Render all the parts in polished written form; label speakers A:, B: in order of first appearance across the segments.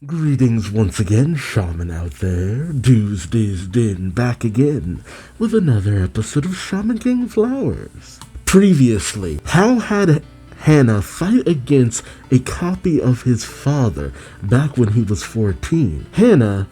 A: Greetings once again, Shaman out there. Duuz-Diz-Din back again with another episode of Shaman King Flowers. Previously, how had Hannah fight against a copy of his father back when he was 14? Hannah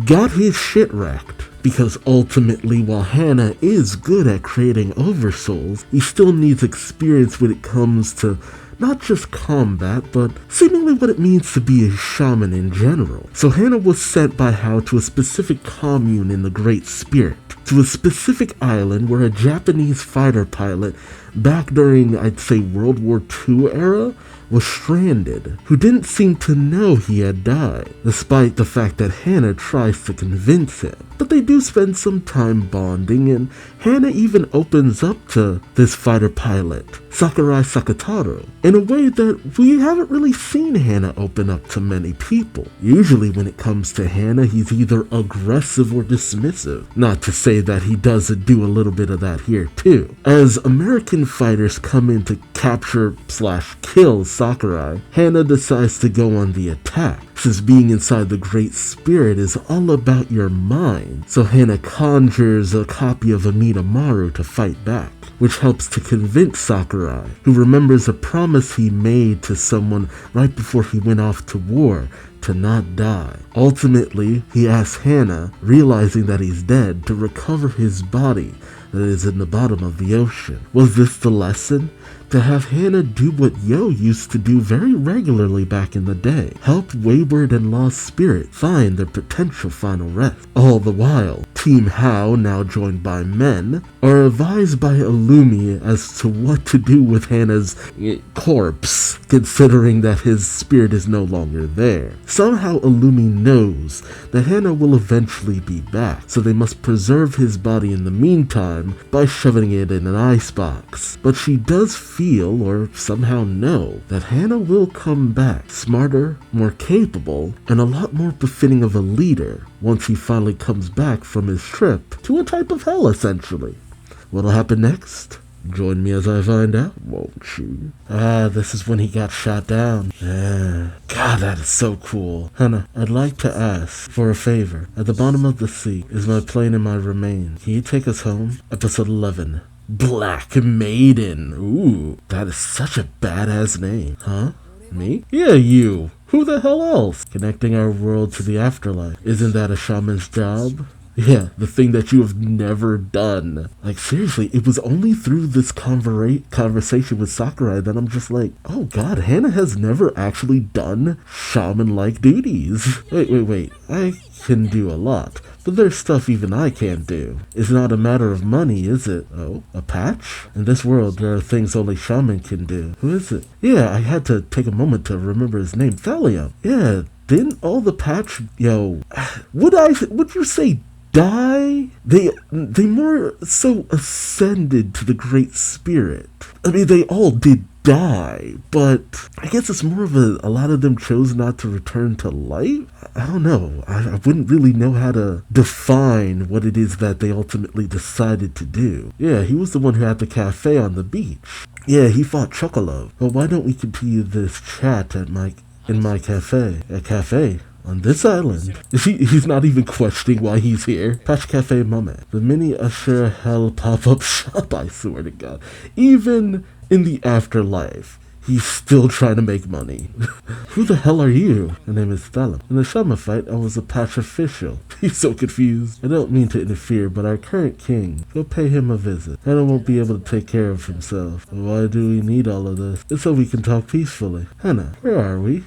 A: got his shit wrecked. Because ultimately, while Hannah is good at creating oversouls, he still needs experience when it comes to not just combat, but seemingly what it means to be a shaman in general. So Hannah was sent by Hao to a specific commune in the Great Spirit, to a specific island where a Japanese fighter pilot back during, I'd say, World War II era, was stranded, who didn't seem to know he had died, despite the fact that Hannah tries to convince him. But they do spend some time bonding, and Hannah even opens up to this fighter pilot, Sakurai Sakataro, in a way that we haven't really seen Hannah open up to many people. Usually when it comes to Hannah, he's either aggressive or dismissive. Not to say that he doesn't do a little bit of that here too. As American fighters come in to capture/kill Sakurai, Hannah decides to go on the attack, since being inside the Great Spirit is all about your mind. So Hannah conjures a copy of Amidamaru to fight back, which helps to convince Sakurai, who remembers a promise he made to someone right before he went off to war, to not die. Ultimately, he asks Hannah, realizing that he's dead, to recover his body that is in the bottom of the ocean. Was this the lesson? To have Hannah do what Yo used to do very regularly back in the day, help wayward and lost spirit find their potential final rest. All the while, Team Hao, now joined by men, are advised by Illumi as to what to do with Hannah's corpse, considering that his spirit is no longer there. Somehow Illumi knows that Hannah will eventually be back, so they must preserve his body in the meantime by shoving it in an icebox. But she does feel, or somehow know, that Hannah will come back, smarter, more capable, and a lot more befitting of a leader once he finally comes back from his trip to a type of hell, essentially. What'll happen next? Join me as I find out, won't you? This is when he got shot down. God, that is so cool. Hannah, I'd like to ask for a favor. At the bottom of the sea is my plane and my remains. Can you take us home? Episode 11. Black Maiden. Ooh, that is such a badass name. Huh? Me? Yeah, you. Who the hell else? Connecting our world to the afterlife. Isn't that a shaman's job? Yeah, the thing that you have never done. Like, seriously, it was only through this conversation with Sakurai that I'm just like, oh god, Hannah has never actually done shaman-like duties. Wait, I can do a lot, but there's stuff even I can't do. It's not a matter of money, is it? Oh, a patch? In this world, there are things only shaman can do. Who is it? Yeah, I had to take a moment to remember his name. Thallium. Yeah, didn't all the patch, would you say die? They more so ascended to the Great Spirit. I mean, they all did die, but I guess it's more of a lot of them chose not to return to life? I don't know. I wouldn't really know how to define what it is that they ultimately decided to do. Yeah, he was the one who had the cafe on the beach. Yeah, he fought Chocolove. But why don't we continue this chat in my cafe? A cafe? On this island. He's not even questioning why he's here. Patch Cafe Moment. The mini Usher Hell pop-up shop, I swear to god. Even in the afterlife, he's still trying to make money. Who the hell are you? My name is Thallium. In the Shaman fight, I was a patch official. He's so confused. I don't mean to interfere, but our current king, go pay him a visit. Hannah won't be able to take care of himself. Why do we need all of this? It's so we can talk peacefully. Hannah, where are we?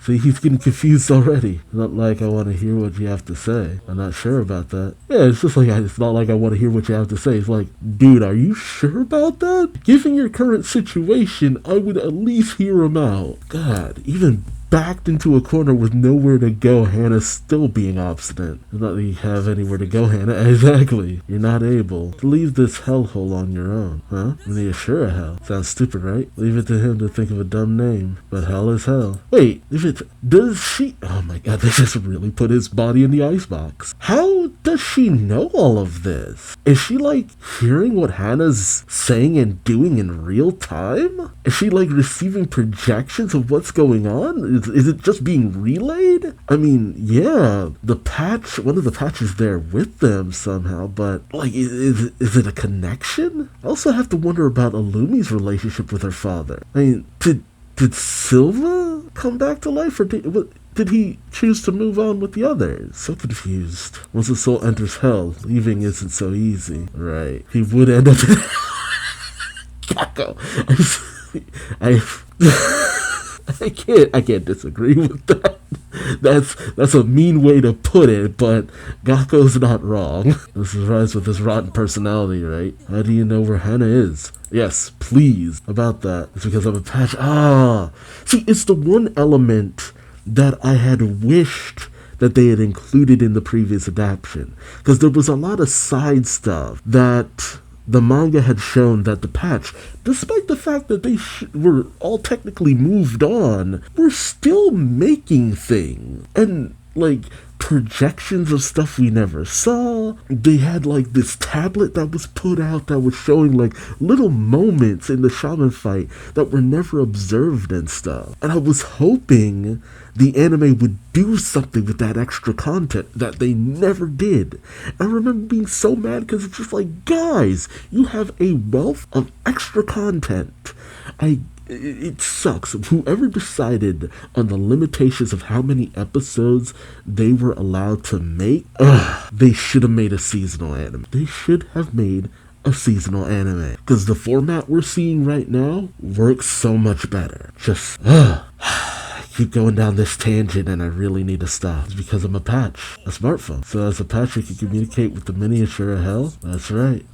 A: See, he's getting confused already. Not like I want to hear what you have to say. I'm not sure about that. Yeah, it's just like, it's not like I want to hear what you have to say. It's like, dude, are you sure about that? Given your current situation, I would at least hear him out. God, even backed into a corner with nowhere to go, Hannah's still being obstinate. Not that you have anywhere to go, Hannah. Exactly. You're not able to leave this hellhole on your own, huh? I mean, you're sure of hell. Sounds stupid, right? Leave it to him to think of a dumb name. But hell is hell. Wait, does she... Oh Oh my god, they just really put his body in the icebox. How does she know all of this? Is she like hearing what Hannah's saying and doing in real time? Is she like receiving projections of what's going on? Is it just being relayed? I mean, yeah, one of the patches there with them somehow, but like, is it a connection? I also have to wonder about Illumi's relationship with her father. I mean, did Silva come back to life, or did he choose to move on with the others? So confused. Once a soul enters hell, leaving isn't so easy. Right. He would end up in Kako. I can't disagree with that. That's a mean way to put it, but Gakko's not wrong. This is Rise with his rotten personality, right? How do you know where Hannah is? Yes, please. About that. It's because I'm a patch. See, it's the one element that I had wished that they had included in the previous adaptation. Because there was a lot of side stuff that the manga had shown that the patch, despite the fact that they were all technically moved on, were still making things. And, like, projections of stuff we never saw. They had, like, this tablet that was put out that was showing, like, little moments in the Shaman fight that were never observed and stuff. And I was hoping the anime would do something with that extra content that they never did. I remember being so mad because it's just like, guys, you have a wealth of extra content. It sucks. Whoever decided on the limitations of how many episodes they were allowed to make, they should have made a seasonal anime. They should have made a seasonal anime. Because the format we're seeing right now works so much better. Just, keep going down this tangent and I really need to stop. It's because I'm a patch, a smartphone. So as a patch, you can communicate with the miniature of hell. That's right.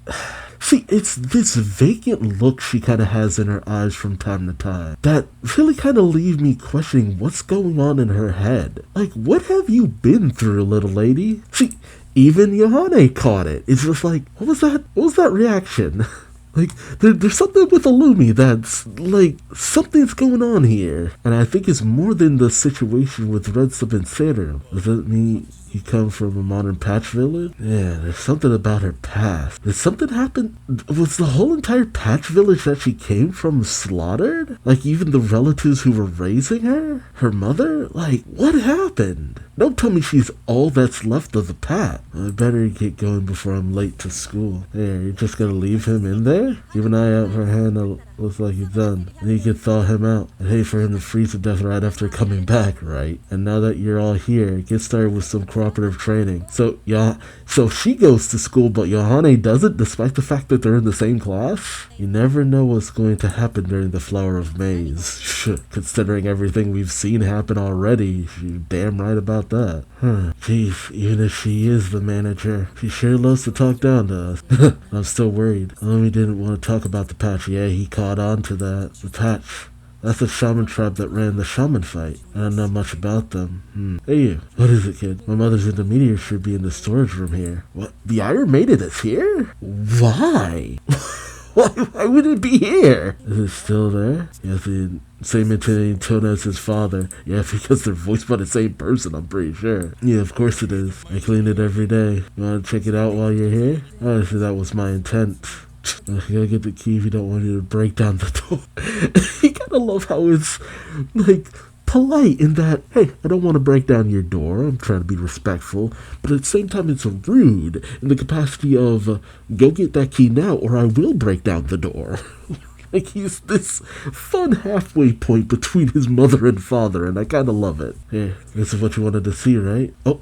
A: See, it's this vacant look she kind of has in her eyes from time to time that really kind of leave me questioning what's going on in her head. Like, what have you been through, little lady? See, even Yohane caught it. It's just like, what was that reaction? Like, there's something with Illumi that's, like, something's going on here. And I think it's more than the situation with Red Sub and Serum. Does that mean you come from a modern patch village? Yeah, there's something about her past. Did something happen? Was the whole entire patch village that she came from slaughtered? Like, even the relatives who were raising her? Her mother? Like, what happened? Don't tell me she's all that's left of the patch. I better get going before I'm late to school. There, you're just gonna leave him in there? Keep an eye out for Hannah. Looks like you're done. And you can thaw him out. I'd hate for him to freeze to death right after coming back, right? And now that you're all here, get started with some cooperative training. So she goes to school, but Yohane doesn't, despite the fact that they're in the same class? You never know what's going to happen during the Flower of Maze. Considering everything we've seen happen already, you're damn right about that. Jeez, even if she is the manager, she sure loves to talk down to us. I'm still worried. Illumi didn't want to talk about the patch. Yeah, he caught on to that. The patch. That's the Shaman tribe that ran the Shaman fight. I don't know much about them. Hey you, what is it, kid? My mother's intermediary should be in the storage room here. What? The Iron Maiden is here? Why? Why would it be here? Is it still there? Yes, the same intimidating tone as his father. Yeah, because they're voiced by the same person, I'm pretty sure. Yeah, of course it is. I clean it every day. You want to check it out while you're here? Honestly, that was my intent. You gotta get the key if you don't want you to break down the door. You gotta love how it's, like, polite in that, hey, I don't want to break down your door, I'm trying to be respectful, but at the same time it's rude in the capacity of, go get that key now or I will break down the door. Like, he's this fun halfway point between his mother and father, and I kind of love it. Here, this is what you wanted to see, right? Oh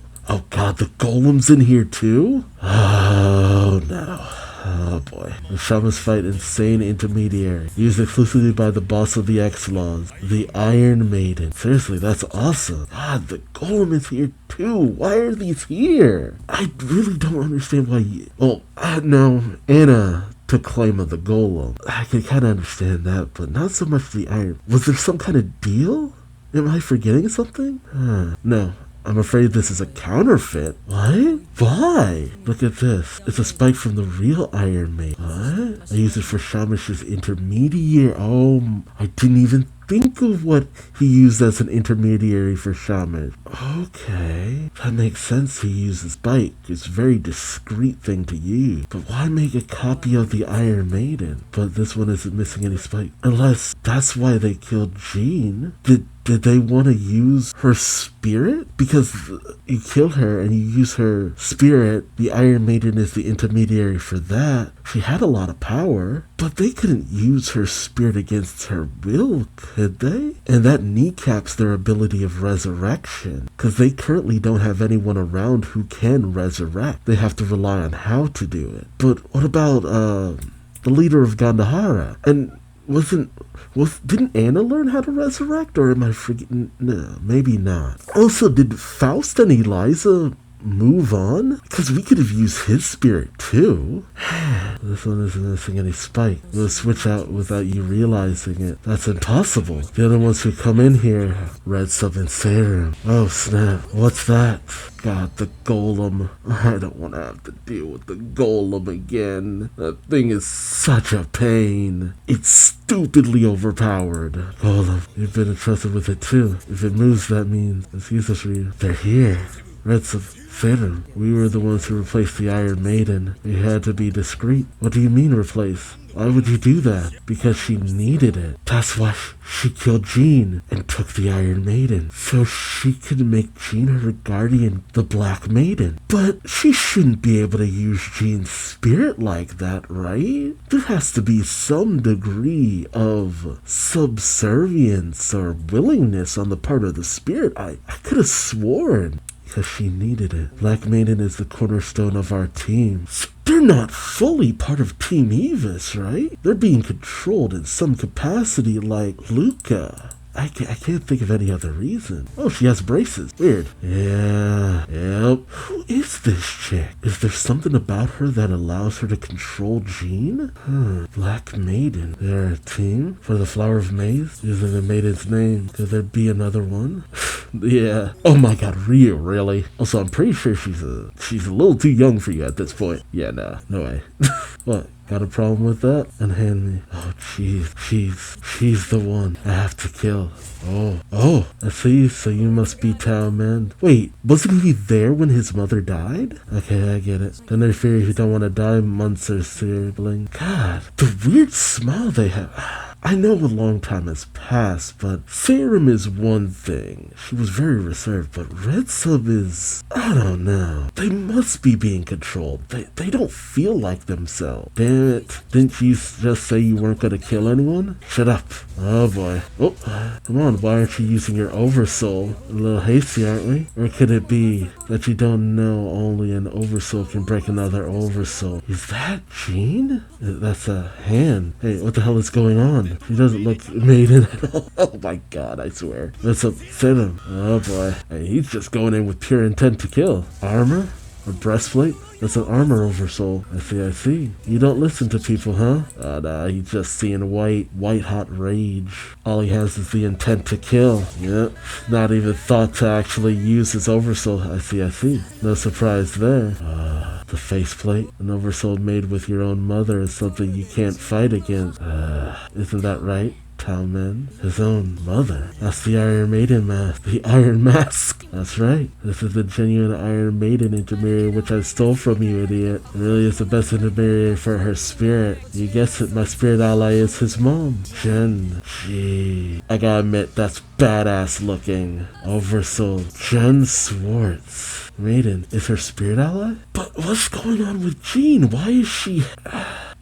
A: god, the golem's in here too? Oh no. Oh boy. The Shamans fight insane intermediary. Used exclusively by the boss of the X-Laws, the Iron Maiden. Seriously, that's awesome. God, the golem is here too. Why are these here? I really don't understand why no, Anna took claim of the golem. I can kind of understand that, but not so much the iron. Was there some kind of deal? Am I forgetting something? No. I'm afraid this is a counterfeit. What? Why? Look at this. It's a spike from the real Iron Maiden. What? I use it for Shamish's intermediate. Oh, I didn't even think of what he used as an intermediary for Shaman. Okay, that makes sense. He uses spike. It's a very discreet thing to use. But why make a copy of the Iron Maiden? But this one isn't missing any spike. Unless that's why they killed Jean. Did they want to use her spirit? Because you kill her and you use her spirit. The Iron Maiden is the intermediary for that. She had a lot of power, but they couldn't use her spirit against her will, could they? And that kneecaps their ability of resurrection, because they currently don't have anyone around who can resurrect. They have to rely on how to do it. But what about the leader of Gandhara? And didn't Anna learn how to resurrect, or am I forgetting? No, maybe not. Also, did Faust and Eliza move on? Because we could have used his spirit too. This one isn't missing any spike. We'll switch out without you realizing it. That's impossible. The other ones who come in here, Red Sub and Serum. Oh snap, what's that? God, the golem. I don't want to have to deal with the golem again. That thing is such a pain. It's stupidly overpowered. Golem, you've been entrusted with it too. If it moves, that means it's useless for you. They're here. Red Sub, Serum. We were the ones who replaced the Iron Maiden. We had to be discreet. What do you mean replace? Why would you do that? Because she needed it. That's why she killed Jean and took the Iron Maiden. So she could make Jean her guardian, the Black Maiden. But she shouldn't be able to use Jean's spirit like that, right? There has to be some degree of subservience or willingness on the part of the spirit. I could have sworn. Because she needed it. Black Maiden is the cornerstone of our team. So they're not fully part of Team Evis, right? They're being controlled in some capacity like Luca. I can't think of any other reason. Oh, she has braces. Weird. Yeah. Yep. Who is this chick? Is there something about her that allows her to control Jean? Black Maiden. They're a team for the Flower of Maize? Using the Maiden's name. Could there be another one? Yeah. Oh my god, Ryu, really? Also, I'm pretty sure she's a little too young for you at this point. Yeah, no way. What? Got a problem with that? Unhand me. Oh, jeez. She's the one I have to kill. Oh, I see. So you must be Tao Man. Wait, wasn't he there when his mother died? Okay, I get it. Then they fear you don't want to die, Munster sibling. God, the weird smile they have. I know a long time has passed, but Serum is one thing. She was very reserved, but Red Sub is... I don't know. They must be being controlled. They don't feel like themselves. Damn it. Didn't you just say you weren't gonna kill anyone? Shut up. Oh boy. Oh, come on, why aren't you using your Oversoul? A little hasty, aren't we? Or could it be that you don't know only an Oversoul can break another Oversoul? Is that Jean? That's a hand. Hey, what the hell is going on? She doesn't look Maiden at all. Oh my god, I swear. Let's upset him. Oh boy. Hey, he's just going in with pure intent to kill. Armor? Or breastplate? That's an armor Oversoul. I see. You don't listen to people, huh? Nah, he's just seeing white hot rage. All he has is the intent to kill. Yep. Not even thought to actually use his Oversoul. I see. No surprise there. The faceplate, an Oversoul made with your own mother, is something you can't fight against. Isn't that right? Talman, his own mother. That's the Iron Maiden mask. The Iron Mask. That's right. This is the genuine Iron Maiden intermediary which I stole from you, idiot. It really is the best intermediary for her spirit. You guessed it, my spirit ally is his mom. Jen. Gee. I gotta admit, that's badass looking. Oversoul. Jen Swartz. Maiden is her spirit ally? But what's going on with Jean? Why is she...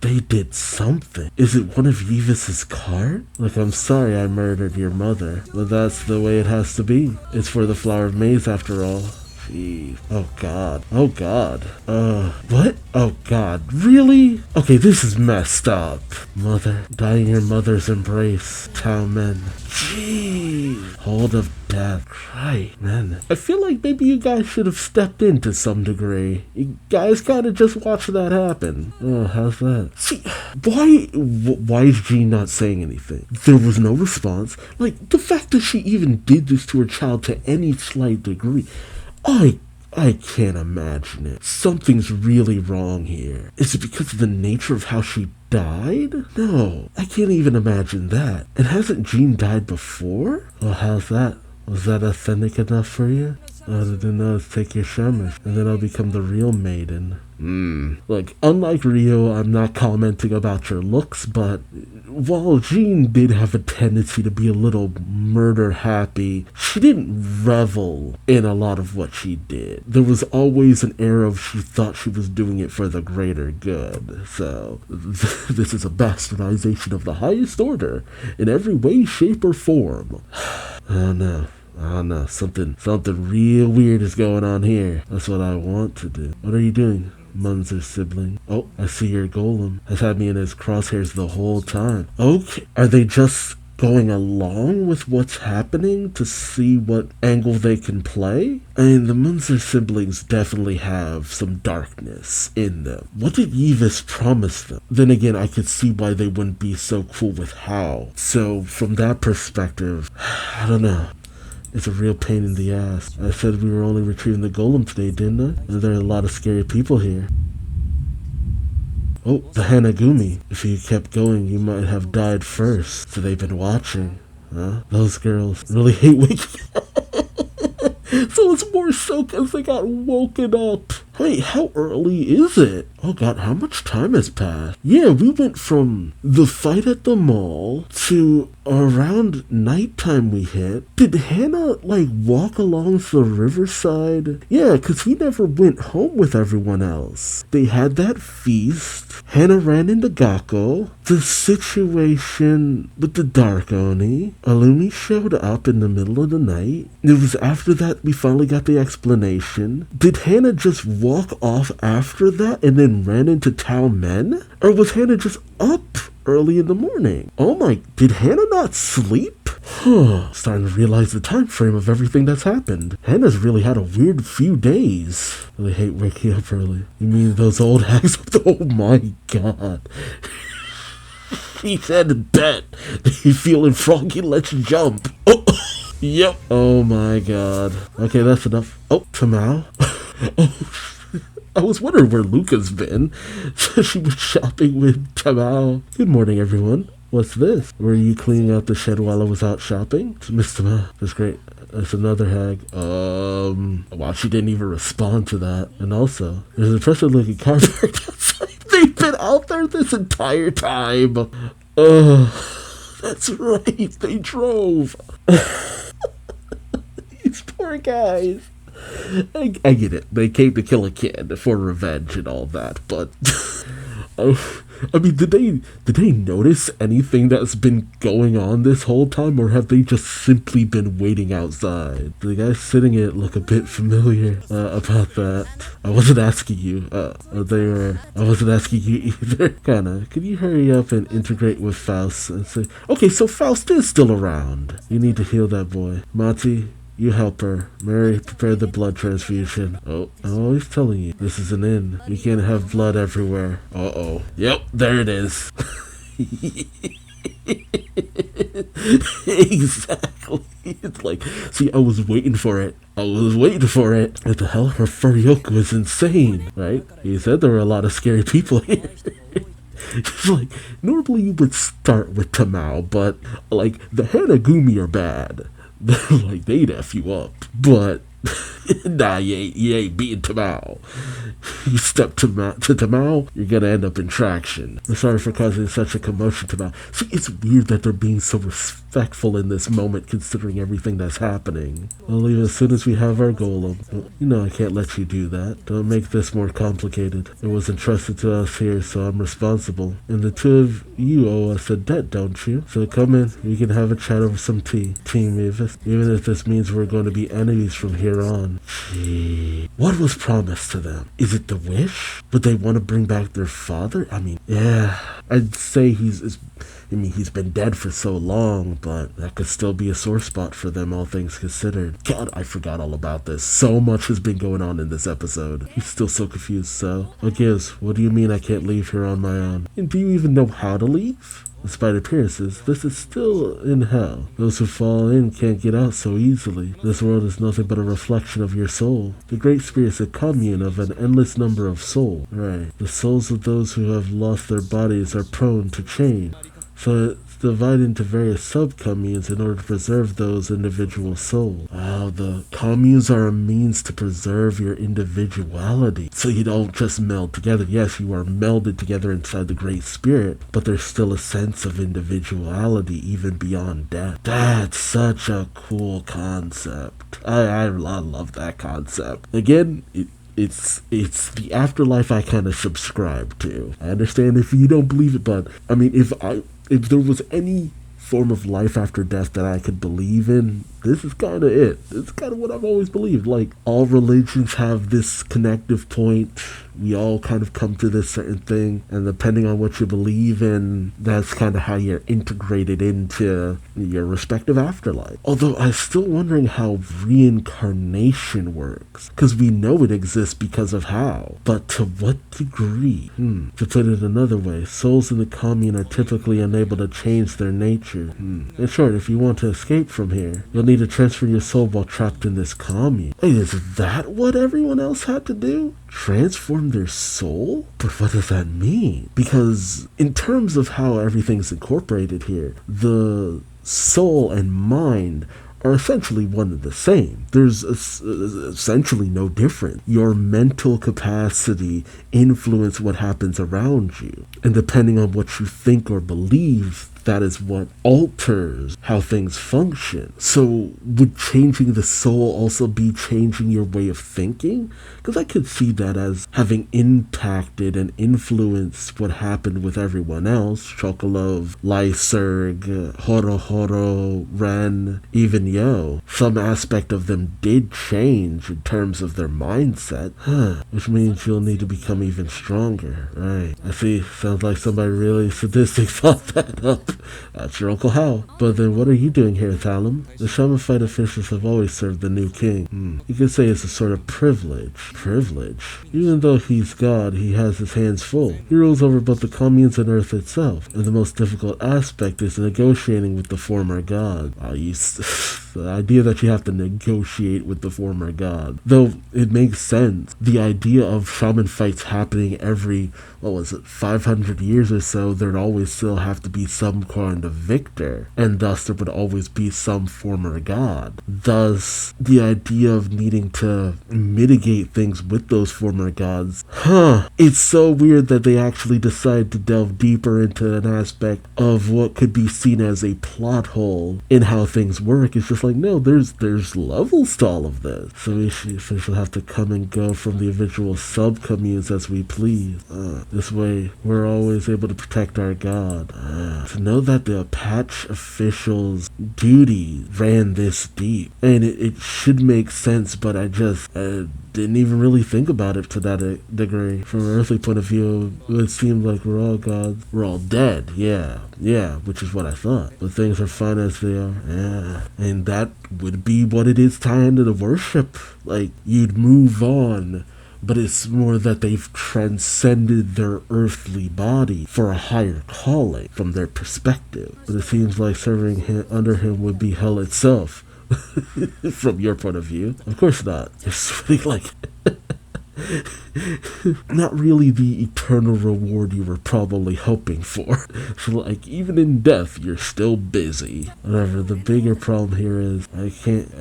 A: They did something. Is it one of Evis's card? Look, I'm sorry I murdered your mother, but that's the way it has to be. It's for the Flower of Maize after all. Jeez. Oh god. What? Oh god. Really? Okay, this is messed up. Mother. Dying in your mother's embrace. Tao Men. Jeez. Hold of death. Right, man. I feel like maybe you guys should have stepped in to some degree. You guys gotta just watch that happen. Oh, how's that? See, why is Jean not saying anything? There was no response. Like, the fact that she even did this to her child to any slight degree. I can't imagine it. Something's really wrong here. Is it because of the nature of how she died? No, I can't even imagine that. And hasn't Jean died before? Well, how's that? Was that authentic enough for you? Other than that, take your Shaman, and then I'll become the real Maiden. Look, unlike Rio, I'm not commenting about your looks, but while Jean did have a tendency to be a little murder happy, she didn't revel in a lot of what she did. There was always an air of she thought she was doing it for the greater good. So, this is a bastardization of the highest order in every way, shape, or form. Oh no. Something real weird is going on here. That's what I want to do. What are you doing, Munzer sibling? Oh, I see your golem has had me in his crosshairs the whole time. Okay, are they just going along with what's happening to see what angle they can play? I mean, the Munzer siblings definitely have some darkness in them. What did Yves promise them? Then again, I could see why they wouldn't be so cool with Hao. So, from that perspective, I don't know. It's a real pain in the ass. I said we were only retrieving the golem today, didn't I? And there are a lot of scary people here. Oh, the Hanagumi. If you kept going, you might have died first. So they've been watching. Huh? Those girls really hate waking up. So it's more so because they got woken up. Hey, how early is it? Oh god, how much time has passed? Yeah, we went from the fight at the mall to around nighttime we hit. Did Hannah, walk along the riverside? Yeah, because we never went home with everyone else. They had that feast. Hannah ran into Gakko. The situation with the Dark Oni. Alumi showed up in the middle of the night. It was after that we finally got the explanation. Did Hannah just walk off after that and then ran into Tao Men? Or was Hannah just up early in the morning? Oh my, did Hannah not sleep? Starting to realize the time frame of everything that's happened. Hannah's really had a weird few days. Really hate waking up early. You mean those old hags? Oh my god. He said bet. You feeling froggy? Let's jump. Oh, yep. Oh my god. Okay, that's enough. Oh, Tamao. Oh, I was wondering where Luca's been. She was shopping with Tamao. Good morning, everyone. What's this? Were you cleaning out the shed while I was out shopping? It's Miss Tamao. That's great. That's another hag. Wow, she didn't even respond to that. And also, there's an impressive looking car parked outside. They've been out there this entire time. That's right. They drove. These poor guys. I get it. They came to kill a kid for revenge and all that, but I mean, did they notice anything that's been going on this whole time, or have they just simply been waiting outside? The guys sitting in it look a bit familiar about that. I wasn't asking you. I wasn't asking you either. Kinda. Could you hurry up and integrate with Faust and say, okay, so Faust is still around. You need to heal that boy. Mati, you help her. Mary, prepare the blood transfusion. Oh, I'm always telling you, this is an inn. You can't have blood everywhere. Uh-oh. Yep, there it is. Exactly. It's like, see, I was waiting for it. What the hell? Her Furioka is insane, right? He said there were a lot of scary people here. It's like, normally you would start with Tamao, but, the Hanagumi are bad. They'd F you up. But, nah, you ain't beating Tamao. You step to Tamao, you're gonna end up in traction. I'm sorry for causing such a commotion, Tamao. See, it's weird that they're being so respectful in this moment, considering everything that's happening. I'll leave as soon as we have our golem. You know I can't let you do that. Don't make this more complicated. It was entrusted to us here, so I'm responsible. And the two of you owe us a debt, don't you? So come in, we can have a chat over some tea. Team Mavis. Even if this means we're going to be enemies from here on. Gee. What was promised to them? Is it the wish? Would they want to bring back their father? I mean, yeah. I'd say he's been dead for so long, but that could still be a sore spot for them, all things considered. God, I forgot all about this. So much has been going on in this episode. He's still so confused, so. What gives? What do you mean I can't leave here on my own? And do you even know how to leave? Despite appearances, this is still in hell. Those who fall in can't get out so easily. This world is nothing but a reflection of your soul. The Great Spirit is a commune of an endless number of souls. Right. The souls of those who have lost their bodies are prone to change. So it's divided into various sub-communes in order to preserve those individual souls. Wow, the communes are a means to preserve your individuality. So you don't just meld together. Yes, you are melded together inside the Great Spirit, but there's still a sense of individuality even beyond death. That's such a cool concept. I love that concept. Again, it's the afterlife I kind of subscribe to. I understand if you don't believe it, but I mean, if there was any form of life after death that I could believe in, this is kind of it. It's kind of what I've always believed. Like, all religions have this connective point. We all kind of come to this certain thing, and depending on what you believe in, that's kind of how you're integrated into your respective afterlife. Although I'm still wondering how reincarnation works, because we know it exists because of how, but to what degree? To put it another way, souls in the commune are typically unable to change their nature. In short, if you want to escape from here, you'll need to transfer your soul while trapped in this commune. Wait, is that what everyone else had to do? Transform their soul? But what does that mean? Because in terms of how everything's incorporated here, the soul and mind are essentially one and the same. There's essentially no difference. Your mental capacity influences what happens around you. And depending on what you think or believe, that is what alters how things function. So would changing the soul also be changing your way of thinking? Because I could see that as having impacted and influenced what happened with everyone else. Chocolove, Lyserg, Horo Horo, Ren, even Yo. Some aspect of them did change in terms of their mindset. Which means you'll need to become even stronger. Right. I see. Sounds like somebody really sadistic thought that up. That's your Uncle Hal. But then what are you doing here, Thalum? The Shaman fight officials have always served the new king. You could say it's a sort of privilege. Privilege? Even though he's God, he has his hands full. He rules over both the communes and Earth itself. And the most difficult aspect is negotiating with the former god. The idea that you have to negotiate with the former god. Though it makes sense. The idea of shaman fights happening every, 500 years or so, there'd always still have to be some kind of victor. And thus there would always be some former god. Thus, the idea of needing to mitigate things with those former gods. It's so weird that they actually decide to delve deeper into an aspect of what could be seen as a plot hole in how things work. It's just like, no, there's levels to all of this. So we should have to come and go from the individual sub-communes as we please. This way, we're always able to protect our god. To know that the Apache officials' duty ran this deep. And it should make sense, but I just didn't even really think about it to that degree. From an earthly point of view, it would seem like we're all gods. We're all dead, yeah, which is what I thought. But things are fine as they are, and that would be what it is tied into the worship. Like, you'd move on, but it's more that they've transcended their earthly body for a higher calling from their perspective. But it seems like serving under him would be hell itself. From your point of view. Of course not. You're sweating like not really the eternal reward you were probably hoping for. So like, even in death, you're still busy. Whatever, the bigger problem here is I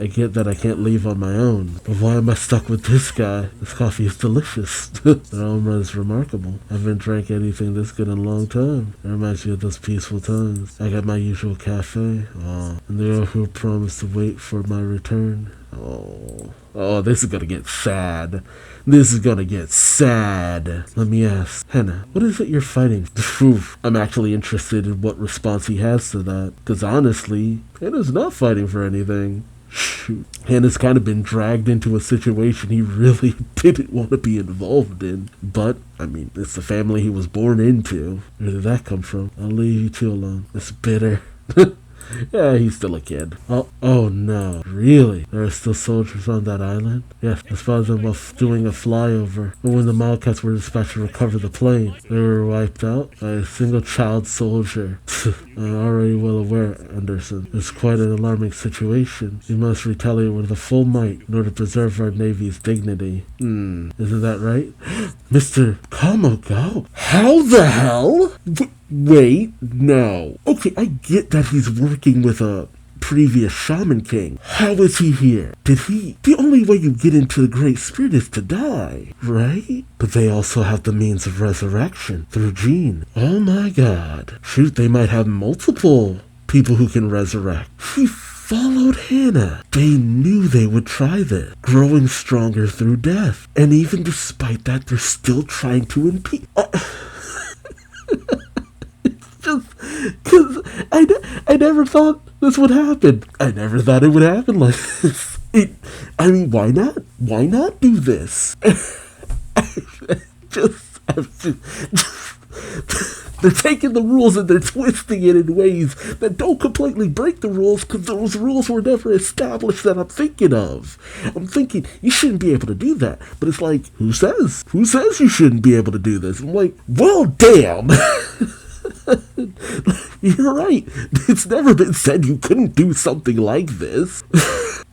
A: get that I can't leave on my own. But why am I stuck with this guy? This coffee is delicious. The aroma is remarkable. I haven't drank anything this good in a long time. It reminds me of those peaceful times. I got my usual cafe. And the who promised to wait for my return. Oh, this is gonna get sad. This is gonna get sad. Let me ask, Hannah, what is it you're fighting? I'm actually interested in what response he has to that. Because honestly, Hannah's not fighting for anything. Shoot. Hannah's kind of been dragged into a situation he really didn't want to be involved in. But, I mean, it's the family he was born into. Where did that come from? I'll leave you two alone. It's bitter. Yeah, he's still a kid. Oh no. Really? There are still soldiers on that island? Yes, I spotted them while doing a flyover. But when the Wildcats were dispatched to recover the plane, they were wiped out by a single child soldier. I'm already well aware, Anderson. It's quite an alarming situation. We must retaliate with a full might in order to preserve our Navy's dignity. Isn't that right? Mr. Kamogo? How the hell? Wait, no. Okay, I get that he's working with a previous Shaman King. How is he here? The only way you get into the Great Spirit is to die, right? But they also have the means of resurrection through Jean. Oh my god. Shoot, they might have multiple people who can resurrect. He followed Hannah. They knew they would try this, growing stronger through death. And even despite that, they're still trying to impede. Just because I never thought this would happen. I never thought it would happen like this. I mean, why not? Why not do this? They're taking the rules and they're twisting it in ways that don't completely break the rules because those rules were never established that I'm thinking of. I'm thinking, you shouldn't be able to do that. But it's like, who says? Who says you shouldn't be able to do this? I'm like, well, damn. You're right. It's never been said you couldn't do something like this.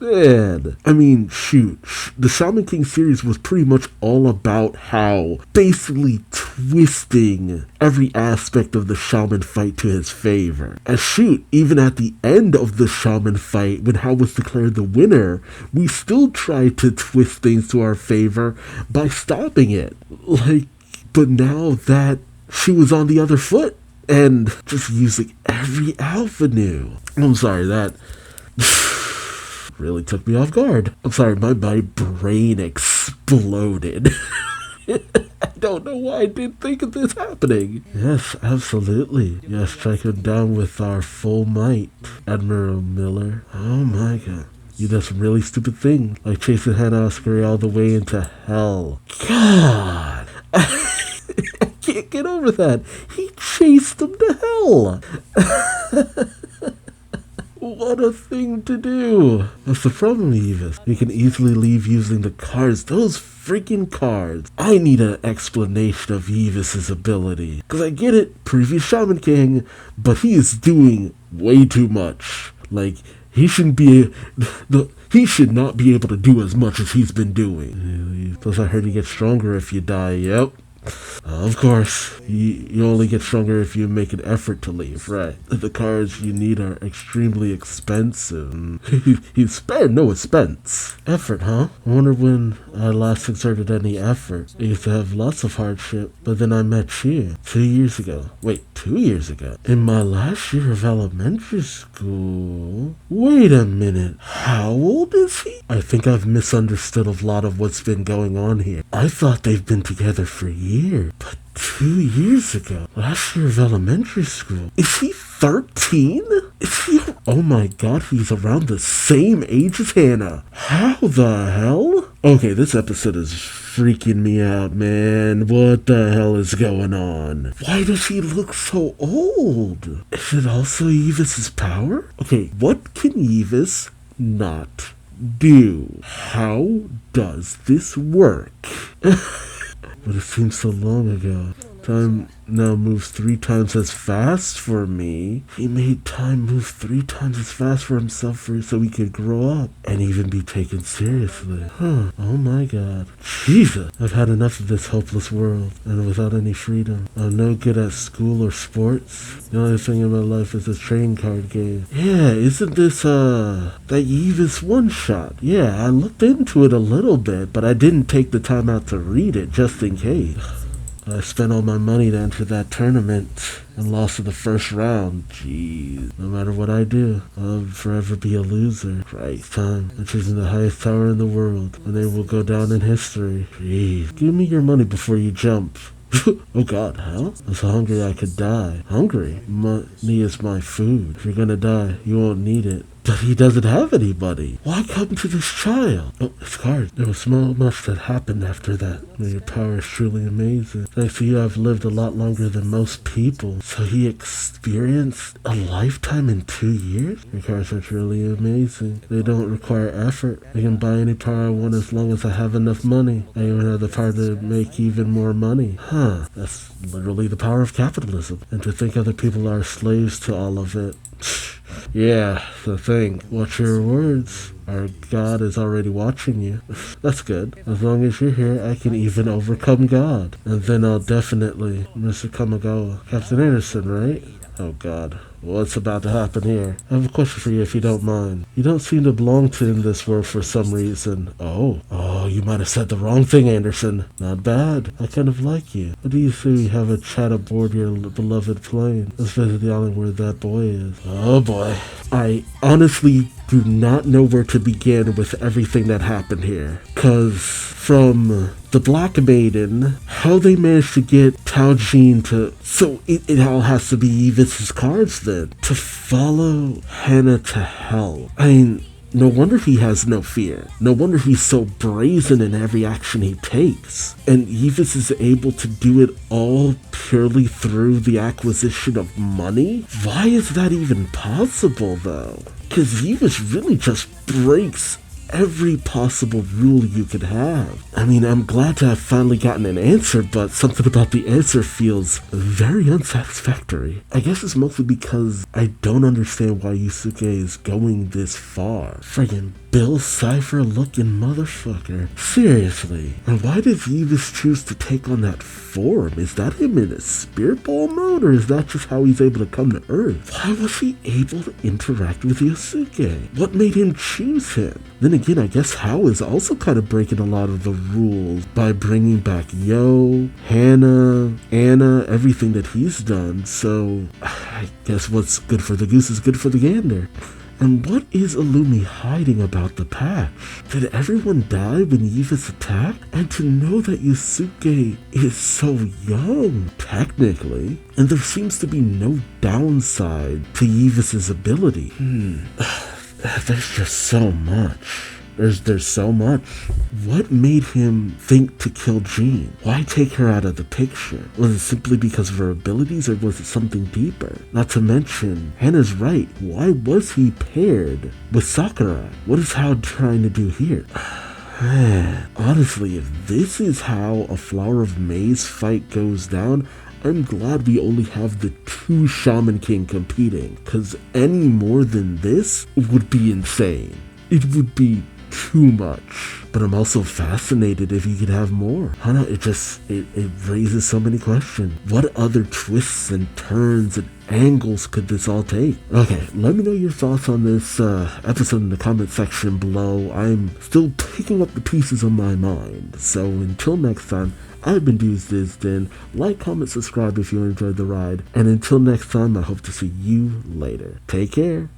A: Man, I mean, shoot. The Shaman King series was pretty much all about how basically twisting every aspect of the Shaman fight to his favor. And shoot, even at the end of the Shaman fight, when Hal was declared the winner, we still tried to twist things to our favor by stopping it. But now that she was on the other foot and just using every avenue. I'm sorry, that really took me off guard. I'm sorry, my brain exploded. I don't know why I didn't think of this happening. Yes, absolutely. Yes, strike him down with our full might, Admiral Miller. Oh my god. You did some really stupid thing, like chasing Hannah Oscar all the way into hell. God. I can't get over that. He chased him to hell. What a thing to do. That's the problem, Evis. You can easily leave using the cards. Those freaking cards. I need an explanation of Evis's ability. Because I get it, previous Shaman King, but he is doing way too much. Like, he shouldn't be... He should not be able to do as much as he's been doing. Plus, I heard you get stronger if you die. Yep. Of course, you only get stronger if you make an effort to leave, right? The cards you need are extremely expensive. He's spared no expense. Effort, huh? I wonder when I last exerted any effort. I used to have lots of hardship, but then I met you 2 years ago. Wait, 2 years ago? In my last year of elementary school? Wait a minute, how old is he? I think I've misunderstood a lot of what's been going on here. I thought they've been together for years, but 2 years ago, last year of elementary school. Is he 13? Is he? Oh my god, he's around the same age as Hannah. How the hell? Okay, this episode is freaking me out, man. What the hell is going on? Why does he look so old? Is it also Evis's power? Okay, what can Evis not do? How does this work? But it seems so long ago. Time now moves 3 times as fast for me. He made time move 3 times as fast for himself so he could grow up and even be taken seriously. Huh. Oh my god. Jesus. I've had enough of this hopeless world and without any freedom. I'm no good at school or sports. The only thing in my life is this trading card game. Yeah, isn't this, that Evis one-shot? Yeah, I looked into it a little bit, but I didn't take the time out to read it just in case. I spent all my money to enter that tournament and lost in the first round. Jeez. No matter what I do, I'll forever be a loser. Christ, time. I'm choosing the highest tower in the world, and they will go down in history. Jeez. Give me your money before you jump. Oh god, hell? I'm so hungry I could die. Hungry? Money is my food. If you're gonna die, you won't need it. But he doesn't have anybody. Why come to this child? Oh, his card. There was so much that happened after that. Your power is truly amazing. Thanks to you, I've lived a lot longer than most people. So he experienced a lifetime in 2 years? Your cards are truly amazing. They don't require effort. I can buy any power I want as long as I have enough money. I even have the power to make even more money. Huh. That's literally the power of capitalism. And to think other people are slaves to all of it. Yeah, the thing. Watch your words. Our God is already watching you. That's good. As long as you're here, I can even overcome God. And then I'll definitely... Mr. Kamigawa. Captain Anderson, right? Oh God. What's about to happen here? I have a question for you if you don't mind. You don't seem to belong to in this world for some reason. Oh, you might have said the wrong thing, Anderson. Not bad. I kind of like you. What do you say we have a chat aboard your beloved plane? Let's visit the island where that boy is. Oh boy. I honestly do not know where to begin with everything that happened here. Cause from the Black Maiden, how they managed to get Taojin to... So it all has to be Evis's cards then. To follow Hannah to hell. I mean... No wonder he has no fear. No wonder he's so brazen in every action he takes. And Evis is able to do it all purely through the acquisition of money? Why is that even possible, though? Because Evis really just breaks every possible rule you could have. I mean, I'm glad to have finally gotten an answer, but something about the answer feels very unsatisfactory. I guess it's mostly because I don't understand why Yusuke is going this far. Friggin' Bill Cipher looking motherfucker. Seriously. And why did Evis choose to take on that form? Is that him in a spirit ball mode, or is that just how he's able to come to Earth? Why was he able to interact with Yusuke? What made him choose him? Then again, I guess Hao is also kind of breaking a lot of the rules by bringing back Yo, Hannah, Anna, everything that he's done. So I guess what's good for the goose is good for the gander. And what is Illumi hiding about the patch? Did everyone die when Evis attacked? And to know that Yusuke is so young, technically, and there seems to be no downside to Evis's ability. There's just so much. There's so much. What made him think to kill Jean? Why take her out of the picture? Was it simply because of her abilities, or was it something deeper? Not to mention, Hannah's right. Why was he paired with Sakura? What is Hao trying to do here? Honestly, if this is how a Flower of Maze fight goes down, I'm glad we only have the 2 Shaman King competing, because any more than this would be insane. It would be too much. But I'm also fascinated if you could have more. I don't know, it raises so many questions. What other twists and turns and angles could this all take? Okay, let me know your thoughts on this episode in the comment section below. I'm still picking up the pieces of my mind. So until next time, I've been Duuz-Diz-Din. Like, comment, subscribe if you enjoyed the ride. And until next time, I hope to see you later. Take care.